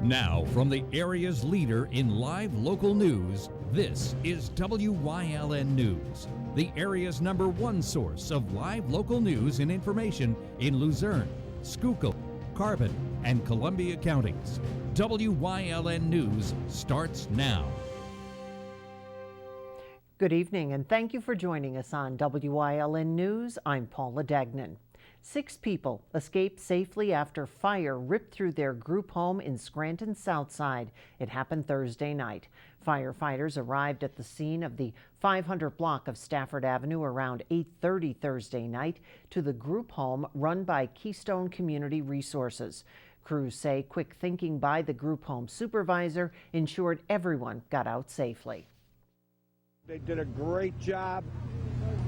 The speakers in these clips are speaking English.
Now, from the area's leader in live local news, this is WYLN News, the area's #1 source of live local news and information in Luzerne, Schuylkill, Carbon, and Columbia counties. WYLN News starts now. Good evening, and thank you for joining us on WYLN News. I'm Paula Dagnan. 6 people escaped safely after fire ripped through their group home in Scranton's South Side. It happened Thursday night. Firefighters arrived at the scene of the 500 block of Stafford Avenue around 8:30 Thursday night to the group home run by Keystone Community Resources. Crews say quick thinking by the group home supervisor ensured everyone got out safely. They did a great job.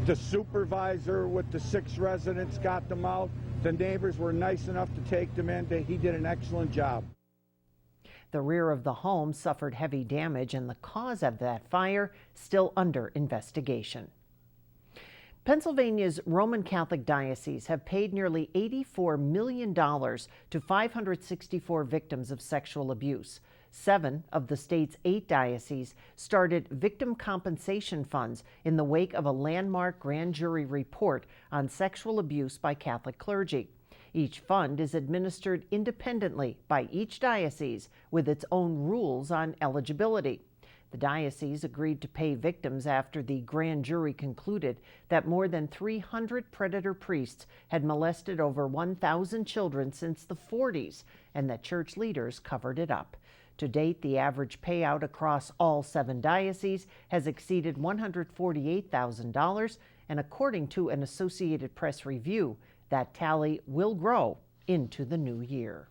The supervisor with the 6 residents got them out. The neighbors were nice enough to take them in. He did an excellent job. The rear of the home suffered heavy damage, and the cause of that fire still under investigation. Pennsylvania's Roman Catholic dioceses have paid nearly $84 million to 564 victims of sexual abuse. 7 of the state's 8 dioceses started victim compensation funds in the wake of a landmark grand jury report on sexual abuse by Catholic clergy. Each fund is administered independently by each diocese with its own rules on eligibility. The diocese agreed to pay victims after the grand jury concluded that more than 300 predator priests had molested over 1,000 children since the 40s, and that church leaders covered it up. To date, the average payout across all 7 dioceses has exceeded $148,000, and according to an Associated Press review, that tally will grow into the new year.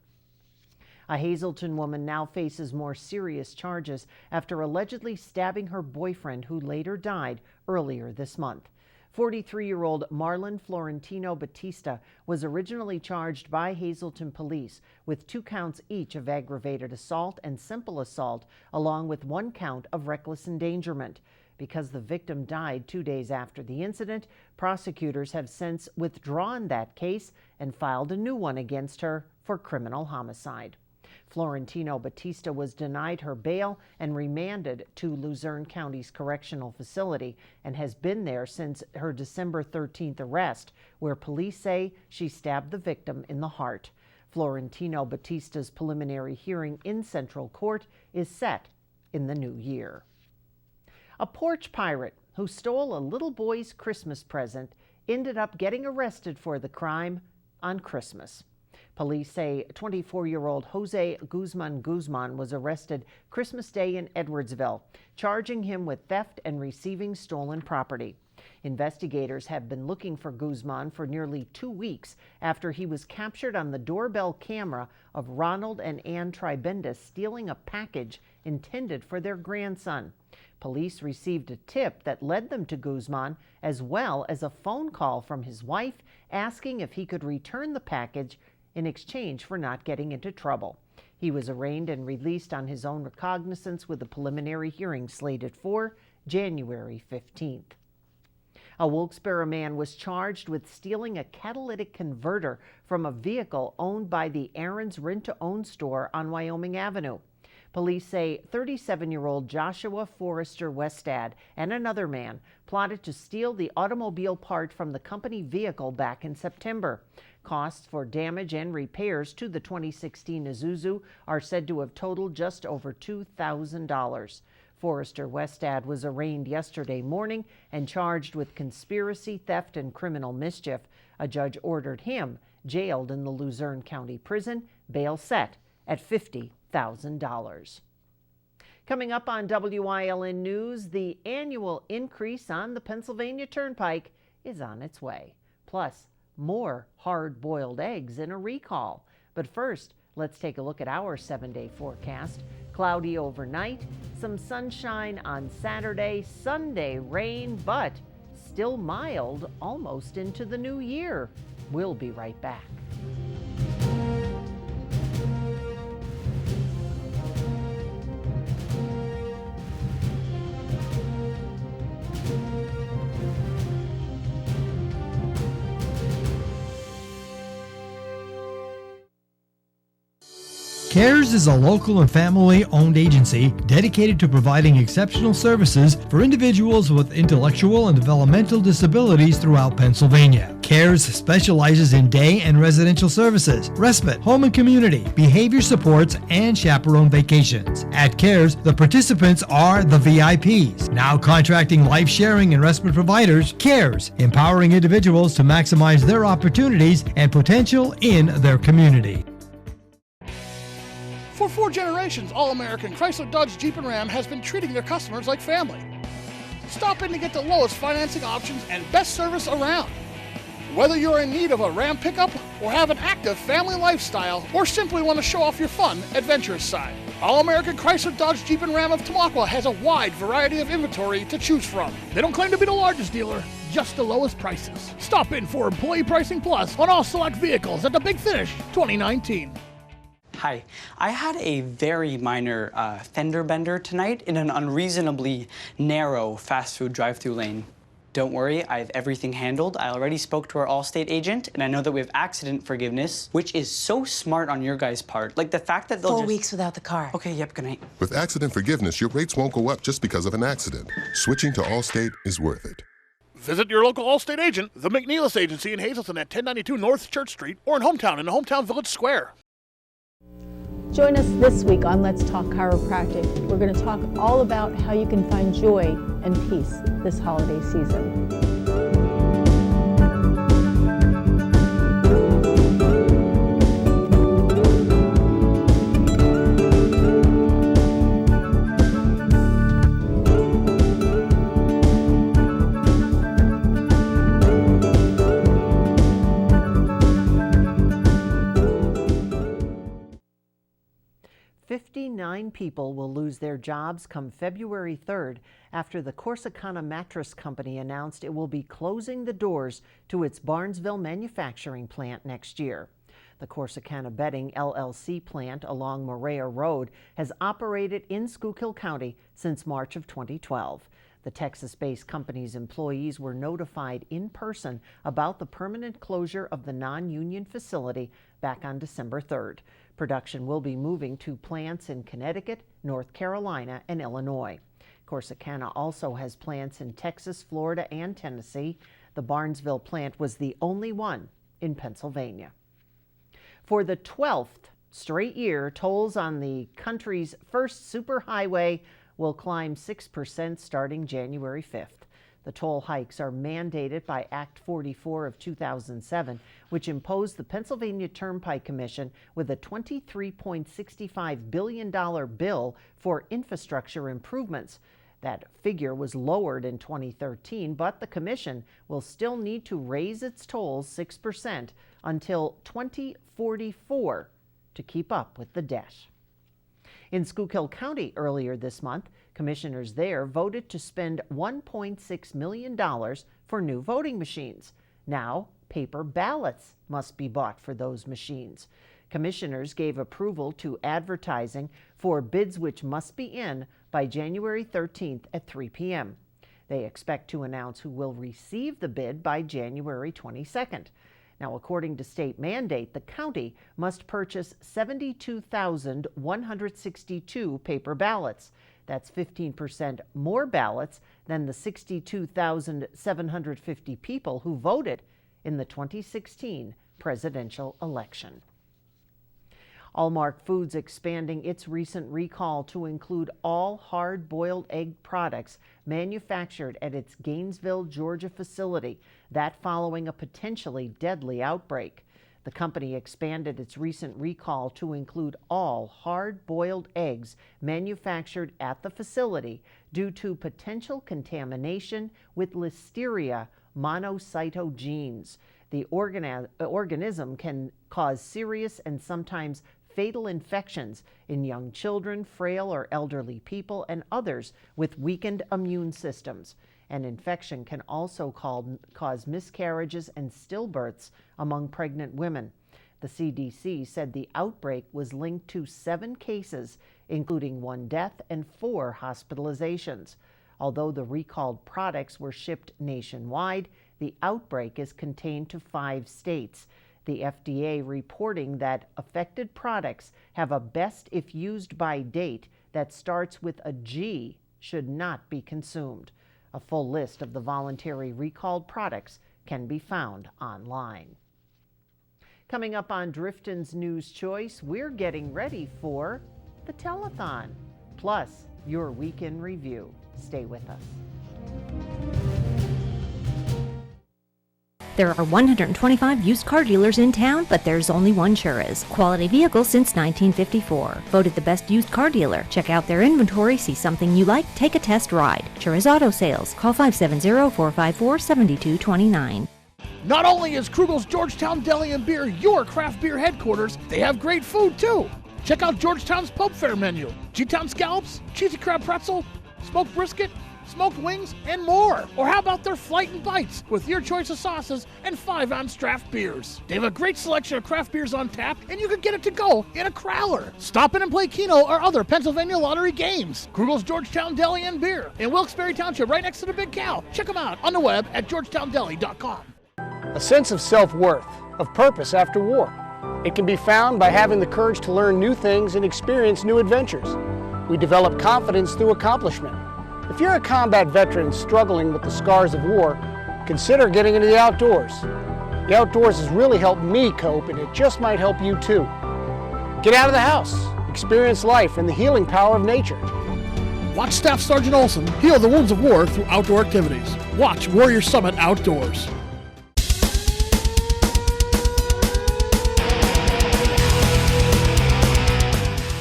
A Hazleton woman now faces more serious charges after allegedly stabbing her boyfriend, who later died earlier this month. 43-year-old Marlon Florentino Batista was originally charged by Hazleton police with 2 counts each of aggravated assault and simple assault, along with 1 count of reckless endangerment. Because the victim died 2 days after the incident, prosecutors have since withdrawn that case and filed a new one against her for criminal homicide. Florentino Batista was denied her bail and remanded to Luzerne County's correctional facility and has been there since her December 13th arrest, where police say she stabbed the victim in the heart. Florentino Batista's preliminary hearing in Central Court is set in the new year. A porch pirate who stole a little boy's Christmas present ended up getting arrested for the crime on Christmas. Police say 24-year-old Jose Guzman was arrested Christmas Day in Edwardsville, charging him with theft and receiving stolen property. Investigators have been looking for Guzman for nearly 2 weeks after he was captured on the doorbell camera of Ronald and Ann Tribenda stealing a package intended for their grandson. Police received a tip that led them to Guzman, as well as a phone call from his wife asking if he could return the package in exchange for not getting into trouble. He was arraigned and released on his own recognizance with a preliminary hearing slated for January 15th. A Wilkes-Barre man was charged with stealing a catalytic converter from a vehicle owned by the Aaron's Rent-to-Own store on Wyoming Avenue. Police say 37-year-old Joshua Forrester Westad and another man plotted to steal the automobile part from the company vehicle back in September. Costs for damage and repairs to the 2016 Isuzu are said to have totaled just over $2,000. Forrester Westad was arraigned yesterday morning and charged with conspiracy, theft, and criminal mischief. A judge ordered him jailed in the Luzerne County Prison, bail set at $50,000. Coming up on WYLN News, the annual increase on the Pennsylvania Turnpike is on its way. Plus, more hard-boiled eggs in a recall. But first, let's take a look at our 7-day forecast. Cloudy overnight, some sunshine on Saturday, Sunday rain, but still mild almost into the new year. We'll be right back. CARES is a local and family-owned agency dedicated to providing exceptional services for individuals with intellectual and developmental disabilities throughout Pennsylvania. CARES specializes in day and residential services, respite, home and community, behavior supports, and chaperone vacations. At CARES, the participants are the VIPs. Now contracting life-sharing and respite providers, CARES, empowering individuals to maximize their opportunities and potential in their community. For 4 generations, All-American Chrysler, Dodge, Jeep, and Ram has been treating their customers like family. Stop in to get the lowest financing options and best service around. Whether you're in need of a Ram pickup or have an active family lifestyle or simply want to show off your fun, adventurous side, All-American Chrysler, Dodge, Jeep, and Ram of Tamaqua has a wide variety of inventory to choose from. They don't claim to be the largest dealer, just the lowest prices. Stop in for Employee Pricing Plus on all select vehicles at the Big Finish 2019. Hi, I had a very minor fender bender tonight in an unreasonably narrow fast food drive-thru lane. Don't worry, I have everything handled. I already spoke to our Allstate agent, and I know that we have accident forgiveness, which is so smart on your guys' part. Like the fact that they'll 4 weeks without the car. Okay, yep, good night. With accident forgiveness, your rates won't go up just because of an accident. Switching to Allstate is worth it. Visit your local Allstate agent, the McNeilis Agency in Hazleton at 1092 North Church Street, or in Hometown the Hometown Village Square. Join us this week on Let's Talk Chiropractic. We're going to talk all about how you can find joy and peace this holiday season. 59 people will lose their jobs come February 3rd after the Corsicana Mattress Company announced it will be closing the doors to its Barnesville manufacturing plant next year. The Corsicana Bedding LLC plant along Morea Road has operated in Schuylkill County since March of 2012. The Texas-based company's employees were notified in person about the permanent closure of the non-union facility back on December 3rd. Production will be moving to plants in Connecticut, North Carolina, and Illinois. Corsicana also has plants in Texas, Florida, and Tennessee. The Barnesville plant was the only one in Pennsylvania. For the 12th straight year, tolls on the country's first superhighway will climb 6% starting January 5th. The toll hikes are mandated by Act 44 of 2007, which imposed the Pennsylvania Turnpike Commission with a $23.65 billion bill for infrastructure improvements. That figure was lowered in 2013, but the commission will still need to raise its tolls 6% until 2044 to keep up with the debt. In Schuylkill County earlier this month, commissioners there voted to spend $1.6 million for new voting machines. Now, paper ballots must be bought for those machines. Commissioners gave approval to advertising for bids which must be in by January 13th at 3 p.m. They expect to announce who will receive the bid by January 22nd. Now, according to state mandate, the county must purchase 72,162 paper ballots. That's 15% more ballots than the 62,750 people who voted in the 2016 presidential election. Allmark Foods expanding its recent recall to include all hard-boiled egg products manufactured at its Gainesville, Georgia facility, that following a potentially deadly outbreak. The company expanded its recent recall to include all hard-boiled eggs manufactured at the facility due to potential contamination with Listeria monocytogenes. The organism can cause serious and sometimes fatal infections in young children, frail or elderly people, and others with weakened immune systems. An infection can also cause miscarriages and stillbirths among pregnant women. The CDC said the outbreak was linked to 7 cases, including 1 death and 4 hospitalizations. Although the recalled products were shipped nationwide, the outbreak is contained to 5 states. The FDA reporting that affected products have a best if used by date that starts with a G should not be consumed. A full list of the voluntary recalled products can be found online. Coming up on Drifton's News Choice, we're getting ready for the telethon, plus your weekend review. Stay with us. There are 125 used car dealers in town, but there's only one Chura's. Quality vehicles since 1954. Voted the best used car dealer. Check out their inventory, see something you like, take a test ride. Chura's Auto Sales. Call 570-454-7229. Not only is Krugel's Georgetown Deli and Beer your craft beer headquarters, they have great food too. Check out Georgetown's Pub Fare menu. G-Town scallops, cheesy crab pretzel, smoked brisket, smoked wings, and more. Or how about their Flight and Bites with your choice of sauces and 5-ounce draft beers. They have a great selection of craft beers on tap, and you can get it to go in a crowler. Stop in and play Keno or other Pennsylvania lottery games. Krugel's Georgetown Deli and Beer in Wilkes-Barre Township, right next to the Big Cow. Check them out on the web at georgetowndeli.com. A sense of self-worth, of purpose after war. It can be found by having the courage to learn new things and experience new adventures. We develop confidence through accomplishment. If you're a combat veteran struggling with the scars of war, consider getting into the outdoors. The outdoors has really helped me cope, and it just might help you too. Get out of the house, experience life and the healing power of nature. Watch Staff Sergeant Olson heal the wounds of war through outdoor activities. Watch Warrior Summit Outdoors.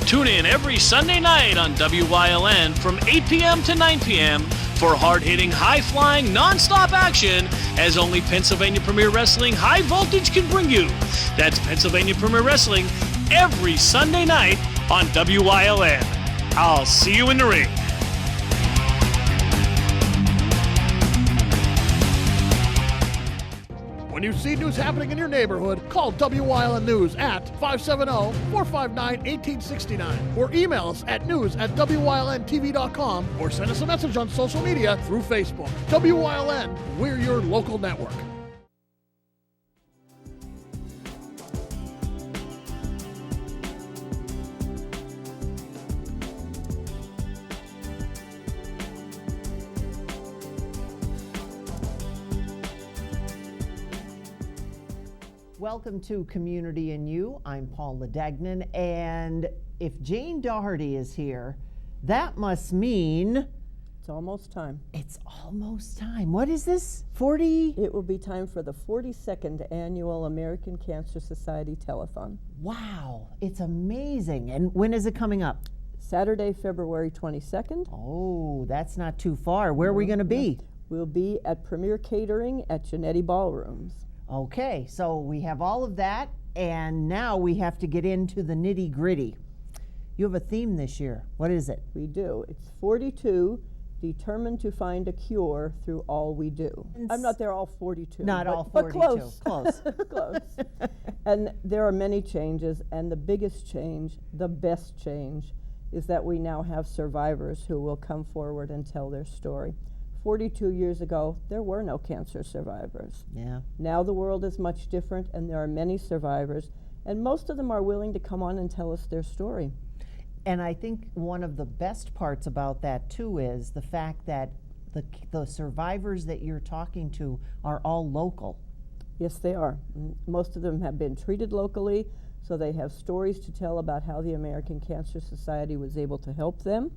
Tune in every Sunday night on Wyln from 8 p.m. to 9 p.m. for hard-hitting, high-flying, non-stop action as only Pennsylvania Premier Wrestling High Voltage can bring you. That's Pennsylvania Premier Wrestling every Sunday night on Wyln. I'll see you in the ring. When you see news happening in your neighborhood, call WYLN News at 570-459-1869 or email us at news@WYLNTV.com or send us a message on social media through Facebook. WYLN, we're your local network. Welcome to Community and You. I'm Paul Ledegnan, and if Jane Doherty is here, that must mean it's almost time. It's almost time. What is this? 40? It will be time for the 42nd annual American Cancer Society Telethon. Wow, it's amazing. And when is it coming up? Saturday, February 22nd. Oh, that's not too far. Where are we going to be? We'll be at Premier Catering at Genetti Ballrooms. Okay, so we have all of that, and now we have to get into the nitty-gritty. You have a theme this year. What is it? We do. It's 42, determined to find a cure through all we do. I'm not there all 42. Not all 42. But close. Close. Close. And there are many changes, and the biggest change, the best change, is that we now have survivors who will come forward and tell their story. 42 years ago, there were no cancer survivors. Yeah. Now the world is much different, and there are many survivors, and most of them are willing to come on and tell us their story. And I think one of the best parts about that, too, is the fact that the survivors that you're talking to are all local. Yes, they are. Most of them have been treated locally, so they have stories to tell about how the American Cancer Society was able to help them.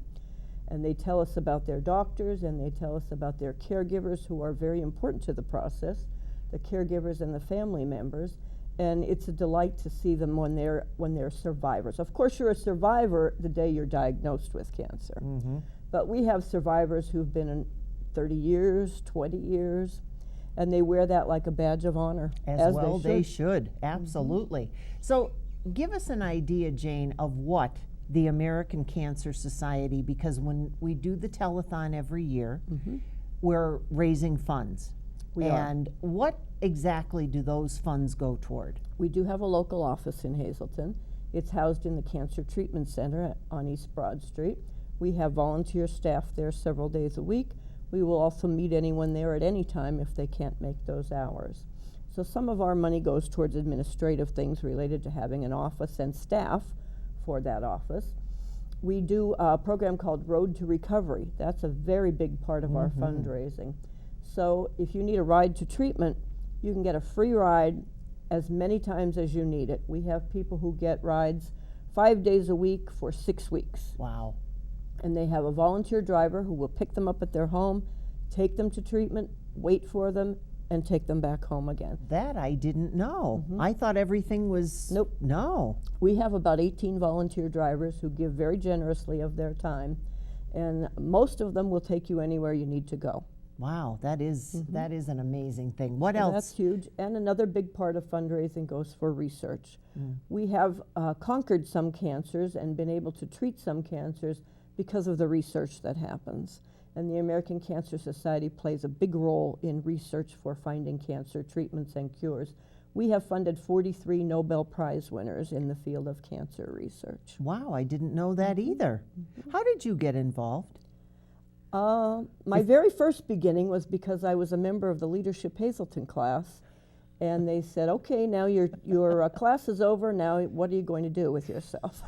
And they tell us about their doctors, and they tell us about their caregivers, who are very important to the process, the caregivers and the family members. And it's a delight to see them when they're survivors. Of course, you're a survivor the day you're diagnosed with cancer. Mm-hmm. But we have survivors who've been in 30 years, 20 years, and they wear that like a badge of honor. As well they should. Absolutely. Mm-hmm. So give us an idea, Jane, of what the American Cancer Society, because when we do the telethon every year, mm-hmm. we're raising funds. We and what exactly do those funds go toward? We do have a local office in Hazleton. It's housed in the Cancer Treatment Center on East Broad Street. We have volunteer staff there several days a week. We will also meet anyone there at any time if they can't make those hours. So some of our money goes towards administrative things related to having an office and staff for that office. We do a program called Road to Recovery. That's a very big part of our fundraising. So if you need a ride to treatment, you can get a free ride as many times as you need it. We have people who get rides 5 days a week for 6 weeks. Wow. And they have a volunteer driver who will pick them up at their home, take them to treatment, wait for them, and take them back home again. That I didn't know. I thought everything was... Nope. No. We have about 18 volunteer drivers who give very generously of their time, and most of them will take you anywhere you need to go. Wow, that is an amazing thing. What So else? That's huge. And another big part of fundraising goes for research. We have conquered some cancers and been able to treat some cancers because of the research that happens. And the American Cancer Society plays a big role in research for finding cancer treatments and cures. We have funded 43 Nobel Prize winners in the field of cancer research. Wow, I didn't know that either. How did you get involved? My very first beginning was because I was a member of the Leadership Hazleton class, and they said, okay, now your class is over, now what are you going to do with yourself?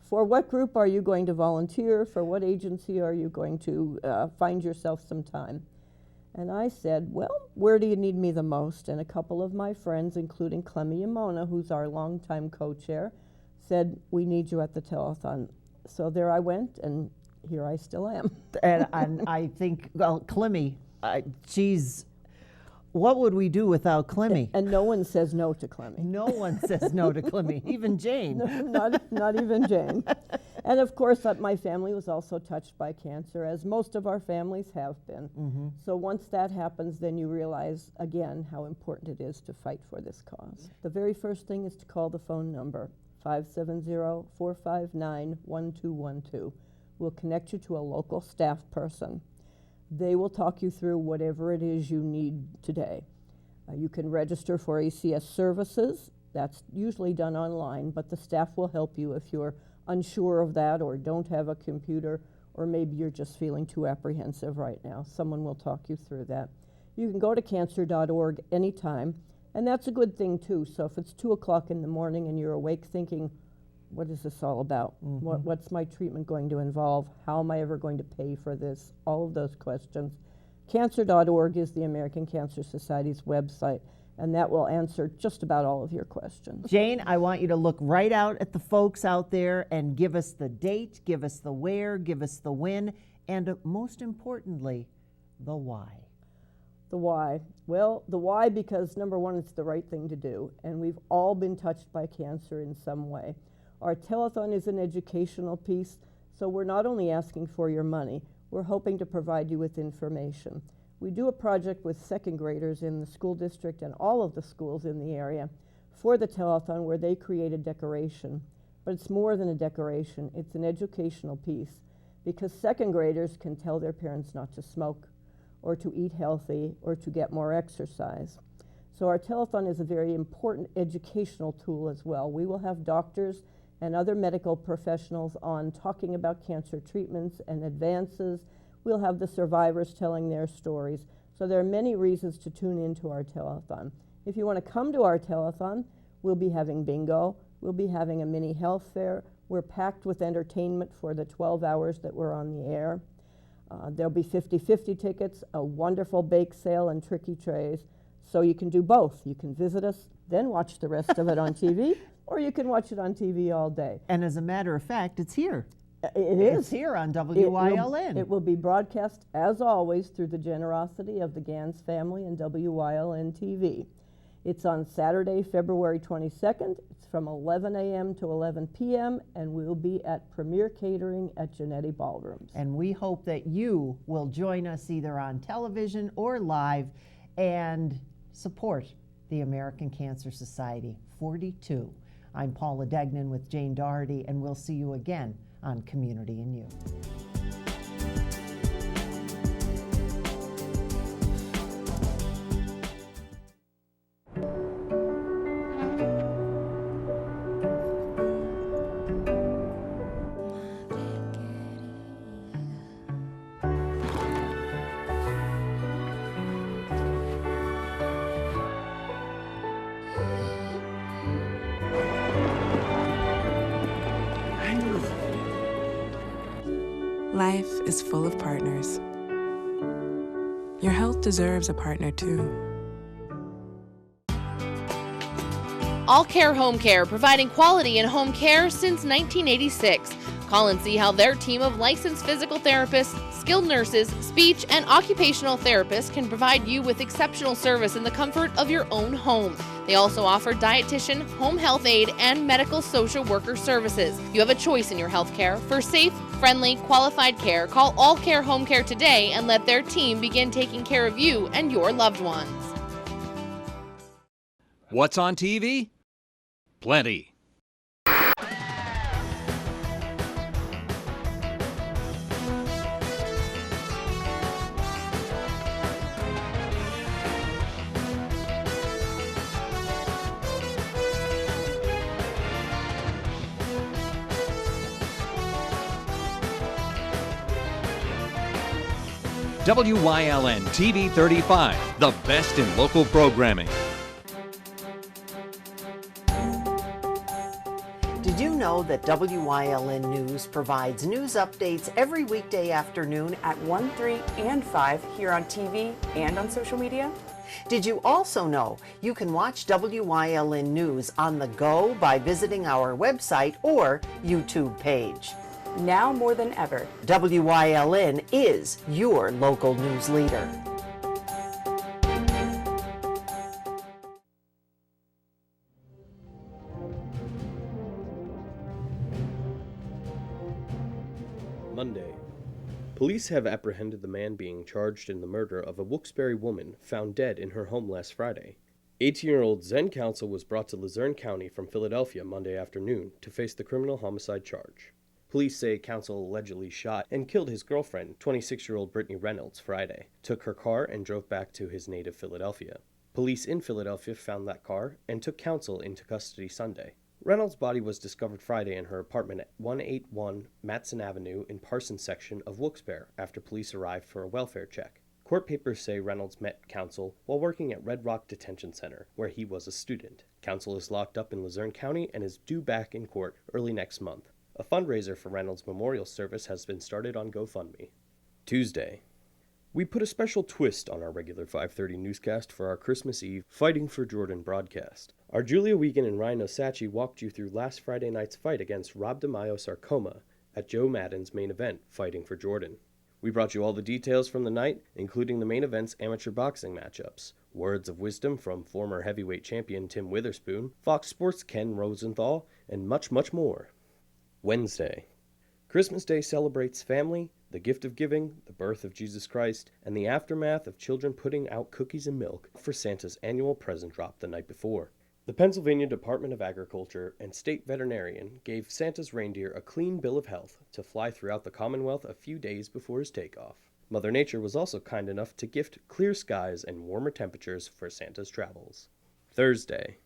For what group are you going to volunteer? For what agency are you going to find yourself some time? And I said, well, where do you need me the most? And a couple of my friends, including Clemmy Yamona, who's our longtime co-chair, said, we need you at the telethon. So there I went, and here I still am. and I think, well, Clemmy, she's... What would we do without Clemmy? And no one says no to Clemmy. No one says no to Clemmy, even Jane. No, not even Jane. And of course, my family was also touched by cancer, as most of our families have been. So once that happens, then you realize, again, how important it is to fight for this cause. The very first thing is to call the phone number, 570-459-1212. We'll connect you to a local staff person. They will talk you through whatever it is you need today. You can register for ACS services. That's usually done online, but the staff will help you if you're unsure of that or don't have a computer, or maybe you're just feeling too apprehensive right now. Someone will talk you through that. You can go to cancer.org anytime, and that's a good thing too. So if it's 2 o'clock in the morning and you're awake thinking, what is this all about? What's my treatment going to involve? How am I ever going to pay for this? All of those questions. Cancer.org is the American Cancer Society's website, and that will answer just about all of your questions. Jane, I want you to look right out at the folks out there and give us the date, give us the where, give us the when, and most importantly, the why. The why. Well, the why because, number one, it's the right thing to do, and we've all been touched by cancer in some way. Our telethon is an educational piece, so we're not only asking for your money, we're hoping to provide you with information. We do a project with second graders in the school district and all of the schools in the area for the telethon where they create a decoration. But it's more than a decoration, it's an educational piece, because second graders can tell their parents not to smoke or to eat healthy or to get more exercise. So our telethon is a very important educational tool as well. We will have doctors and other medical professionals on talking about cancer treatments and advances. We'll have the survivors telling their stories. So there are many reasons to tune into our telethon. If you want to come to our telethon, we'll be having bingo, we'll be having a mini health fair. We're packed with entertainment for the 12 hours that we're on the air. There'll be 50-50 tickets, a wonderful bake sale, and tricky trays. So you can do both. You can visit us, then watch the rest of it on TV, or you can watch it on TV all day. And as a matter of fact, it's here. It is. It's here on WYLN. It will be broadcast, as always, through the generosity of the Gans family and WYLN TV. It's on Saturday, February 22nd. It's from 11 a.m. to 11 p.m., and we'll be at Premier Catering at Genetti Ballrooms. And we hope that you will join us either on television or live and support the American Cancer Society 42. I'm Paula Degnan with Jane Doherty, and we'll see you again on Community and You. Life is full of partners. Your health deserves a partner too. All Care Home Care, providing quality in home care since 1986. Call and see how their team of licensed physical therapists, skilled nurses, speech, and occupational therapists can provide you with exceptional service in the comfort of your own home. They also offer dietitian, home health aide, and medical social worker services. You have a choice in your health care. For safe, friendly, qualified care, call All Care Home Care today and let their team begin taking care of you and your loved ones. What's on TV? Plenty. WYLN TV 35, the best in local programming. Did you know that WYLN News provides news updates every weekday afternoon at 1, 3, and 5 here on TV and on social media? Did you also know you can watch WYLN News on the go by visiting our website or YouTube page? Now more than ever, WYLN is your local news leader. Monday. Police have apprehended the man being charged in the murder of a Wilkes-Barre woman found dead in her home last Friday. 18-year-old Zen Council was brought to Luzerne County from Philadelphia Monday afternoon to face the criminal homicide charge. Police say Council allegedly shot and killed his girlfriend, 26-year-old Brittany Reynolds, Friday, took her car and drove back to his native Philadelphia. Police in Philadelphia found that car and took Council into custody Sunday. Reynolds' body was discovered Friday in her apartment at 181 Matson Avenue in Parsons section of Wilkes-Barre after police arrived for a welfare check. Court papers say Reynolds met Council while working at Red Rock Detention Center, where he was a student. Council is locked up in Luzerne County and is due back in court early next month. A fundraiser for Reynolds' memorial service has been started on GoFundMe. Tuesday. We put a special twist on our regular 5:30 newscast for our Christmas Eve Fighting for Jordan broadcast. Our Julia Wiegand and Ryan Osachi walked you through last Friday night's fight against Rob DeMaio sarcoma at Joe Madden's main event, Fighting for Jordan. We brought you all the details from the night, including the main event's amateur boxing matchups, words of wisdom from former heavyweight champion Tim Witherspoon, Fox Sports' Ken Rosenthal, and much, much more. Wednesday. Christmas Day celebrates family, the gift of giving, the birth of Jesus Christ, and the aftermath of children putting out cookies and milk for Santa's annual present drop the night before. The Pennsylvania Department of Agriculture and state veterinarian gave Santa's reindeer a clean bill of health to fly throughout the Commonwealth a few days before his takeoff. Mother Nature was also kind enough to gift clear skies and warmer temperatures for Santa's travels. Thursday.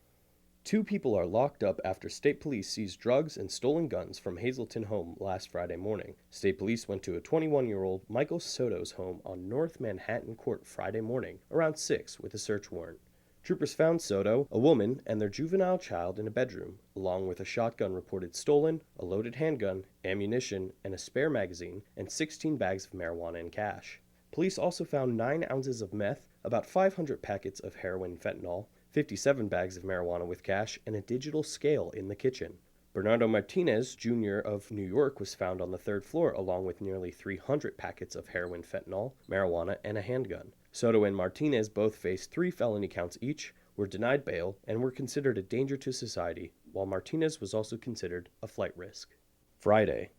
2 people are locked up after state police seized drugs and stolen guns from Hazleton home last Friday morning. State police went to a 21-year-old Michael Soto's home on North Manhattan Court Friday morning around 6 with a search warrant. Troopers found Soto, a woman, and their juvenile child in a bedroom, along with a shotgun reported stolen, a loaded handgun, ammunition, and a spare magazine, and 16 bags of marijuana and cash. Police also found 9 ounces of meth, about 500 packets of heroin fentanyl, 57 bags of marijuana with cash, and a digital scale in the kitchen. Bernardo Martinez, Jr. of New York, was found on the 3rd floor along with nearly 300 packets of heroin fentanyl, marijuana, and a handgun. Soto and Martinez both faced 3 felony counts each, were denied bail, and were considered a danger to society, while Martinez was also considered a flight risk. Friday.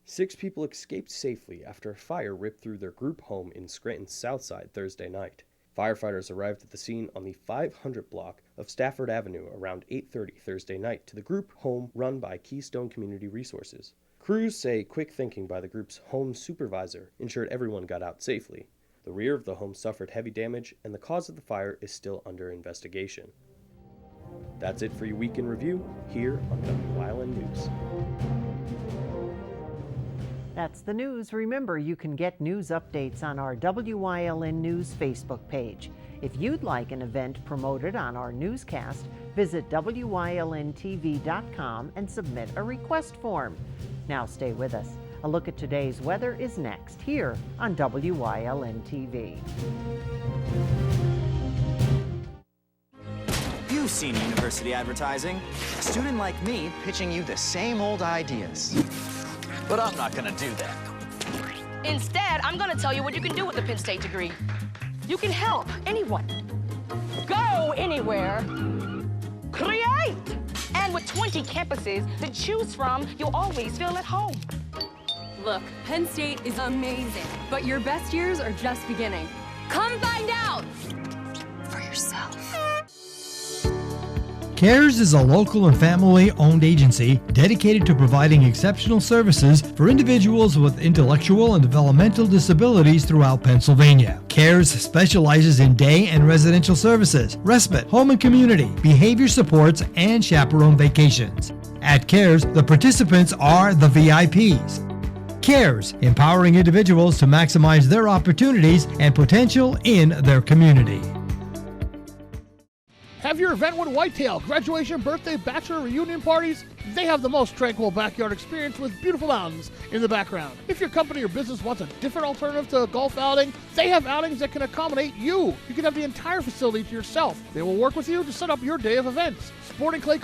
6 people escaped safely after a fire ripped through their group home in Scranton's South Side Thursday night. Firefighters arrived at the scene on the 500 block of Stafford Avenue around 8:30 Thursday night to the group home run by Keystone Community Resources. Crews say quick thinking by the group's home supervisor ensured everyone got out safely. The rear of the home suffered heavy damage, and the cause of the fire is still under investigation. That's it for your week in review here on Wyln News. That's the news. Remember, you can get news updates on our WYLN News Facebook page. If you'd like an event promoted on our newscast, visit WYLNTV.com and submit a request form. Now stay with us. A look at today's weather is next here on WYLN TV. You've seen university advertising. A student like me pitching you the same old ideas. But I'm not gonna do that. Instead, I'm gonna tell you what you can do with a Penn State degree. You can help anyone. Go anywhere. Create! And with 20 campuses to choose from, you'll always feel at home. Look, Penn State is amazing, but your best years are just beginning. Come find out for yourself. CARES is a local and family-owned agency dedicated to providing exceptional services for individuals with intellectual and developmental disabilities throughout Pennsylvania. CARES specializes in day and residential services, respite, home and community, behavior supports, and chaperone vacations. At CARES, the participants are the VIPs. CARES, empowering individuals to maximize their opportunities and potential in their community. Have your event with Whitetail, graduation, birthday, bachelor, reunion parties? They have the most tranquil backyard experience with beautiful mountains in the background. If your company or business wants a different alternative to a golf outing, they have outings that can accommodate you. You can have the entire facility to yourself. They will work with you to set up your day of events. Sporting clay